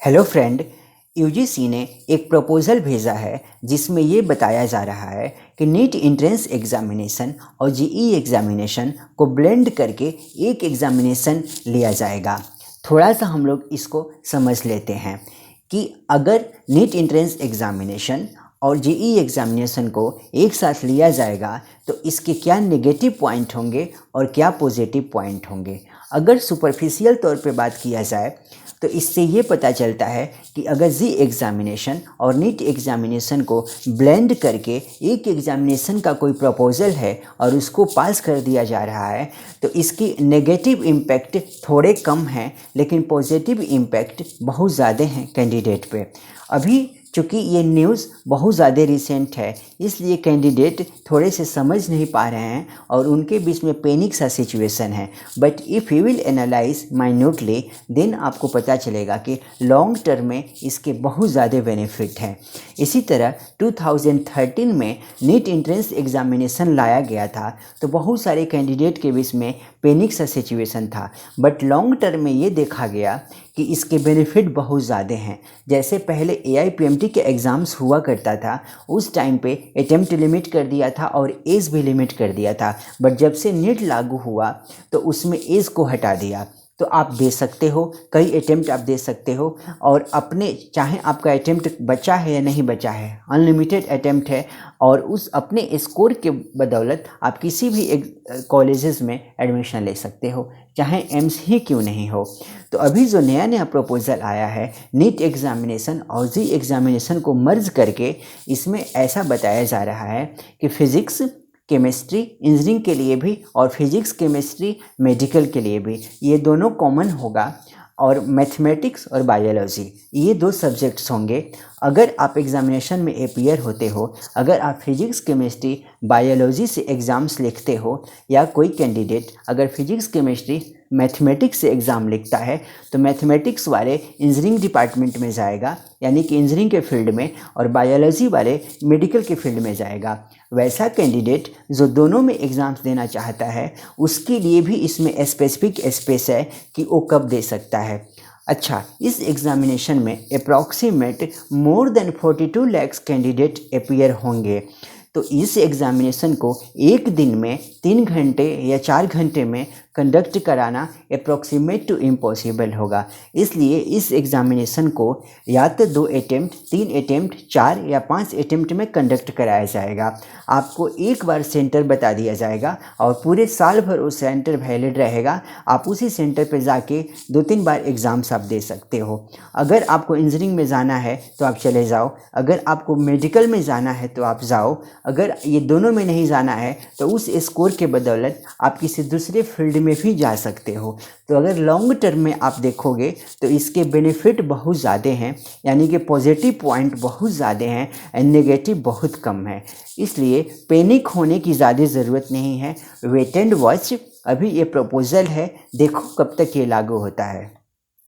Hello friend, UGC ने एक proposal भेजा है जिसमें ये बताया जा रहा है कि नीट एंट्रेंस एग्ज़ामिनेशन और जेईई एग्ज़ामिनेशन को ब्लेंड करके एक एग्ज़ामिनेशन लिया जाएगा। थोड़ा सा हम लोग इसको समझ लेते हैं कि अगर नीट एंट्रेंस एग्ज़ामिनेशन और जेईई एग्ज़ामिनेशन को एक साथ लिया जाएगा तो इसके क्या नेगेटिव पॉइंट होंगे और क्या पॉजिटिव पॉइंट होंगे। अगर सुपरफिशियल तौर पे बात किया जाए तो इससे ये पता चलता है कि अगर जी एग्ज़ामिनेशन और नीट एग्ज़ामिनेशन को ब्लेंड करके एक एग्ज़ामिनेशन का कोई प्रपोज़ल है और उसको पास कर दिया जा रहा है तो इसकी नेगेटिव इम्पैक्ट थोड़े कम हैं, लेकिन पॉजिटिव इम्पैक्ट बहुत ज़्यादा हैं कैंडिडेट पे। अभी चूँकि ये न्यूज़ बहुत ज़्यादा रिसेंट है, इसलिए कैंडिडेट थोड़े से समझ नहीं पा रहे हैं और उनके बीच में पैनिक सा सिचुएशन है। But if you will analyse minutely then आपको पता चलेगा कि लॉन्ग टर्म में इसके बहुत ज़्यादा बेनिफिट हैं। इसी तरह 2013 में नीट एंट्रेंस एग्ज़ामिनेशन लाया गया था तो बहुत सारे कैंडिडेट के बीच में पैनिक सा सिचुएशन था, बट लॉन्ग टर्म में ये देखा गया कि इसके बेनिफिट बहुत ज़्यादा हैं। जैसे पहले एआईपीएमटी के एग्ज़ाम्स हुआ करता था, उस टाइम पे अटेम्प्ट लिमिट कर दिया था और एज भी लिमिट कर दिया था, बट जब से नीट लागू हुआ तो उसमें एज को हटा दिया। तो आप दे सकते हो, कई अटेम्प्ट आप दे सकते हो और अपने चाहे आपका अटेम्प्ट बचा है या नहीं बचा है, अनलिमिटेड अटेम्प्ट है और उस अपने स्कोर के बदौलत आप किसी भी कॉलेजेस में एडमिशन ले सकते हो, चाहे एम्स ही क्यों नहीं हो। तो अभी जो नया प्रपोज़ल आया है नीट एग्ज़ामिनेशन और जी एग्ज़ामिनेशन को मर्ज करके, इसमें ऐसा बताया जा रहा है कि फ़िज़िक्स केमिस्ट्री इंजीनियरिंग के लिए भी और फिजिक्स केमिस्ट्री मेडिकल के लिए भी ये दोनों कॉमन होगा और मैथमेटिक्स और बायोलॉजी ये दो सब्जेक्ट्स होंगे। अगर आप एग्ज़ामिनेशन में अपीयर होते हो, अगर आप फिजिक्स केमिस्ट्री बायोलॉजी से एग्ज़ाम्स लिखते हो या कोई कैंडिडेट अगर फिजिक्स केमिस्ट्री मैथमेटिक्स से एग्ज़ाम लिखता है तो मैथमेटिक्स वाले इंजीनियरिंग डिपार्टमेंट में जाएगा, यानी कि इंजीनियरिंग के फील्ड में, और बायोलॉजी वाले मेडिकल के फील्ड में जाएगा। वैसा कैंडिडेट जो दोनों में एग्ज़ाम्स देना चाहता है उसके लिए भी इसमें स्पेसिफिक स्पेस है कि वो कब दे सकता है। अच्छा, इस एग्ज़ामिनेशन में approximate more than 42 lakh candidate appear होंगे। तो इस एग्ज़ामिनेशन को एक दिन में 3 घंटे या 4 घंटे में कंडक्ट कराना अप्रॉक्सीमेट टू इम्पॉसिबल होगा। इसलिए इस एग्ज़ामिनेशन को या तो 2 अटेम्प्ट, 3 अटेम्प्ट, 4 या 5 अटेम्प्ट में कंडक्ट कराया जाएगा। आपको एक बार सेंटर बता दिया जाएगा और पूरे साल भर वो सेंटर वैलिड रहेगा। आप उसी सेंटर पर जाके 2-3 बार एग्ज़ाम्स आप दे सकते हो। अगर आपको इंजीनियरिंग में जाना है तो आप चले जाओ, अगर आपको मेडिकल में जाना है तो आप जाओ, अगर ये दोनों में नहीं जाना है तो उस स्कोर के बदौलत आप किसी दूसरे फील्ड में भी जा सकते हो। तो अगर लॉन्ग टर्म में आप देखोगे तो इसके बेनिफिट बहुत ज़्यादा हैं, यानी कि पॉजिटिव पॉइंट बहुत ज़्यादा हैं और नेगेटिव बहुत कम है। इसलिए पैनिक होने की ज़्यादा ज़रूरत नहीं है। वेट एंड वॉच, अभी ये प्रपोज़ल है, देखो कब तक ये लागू होता है।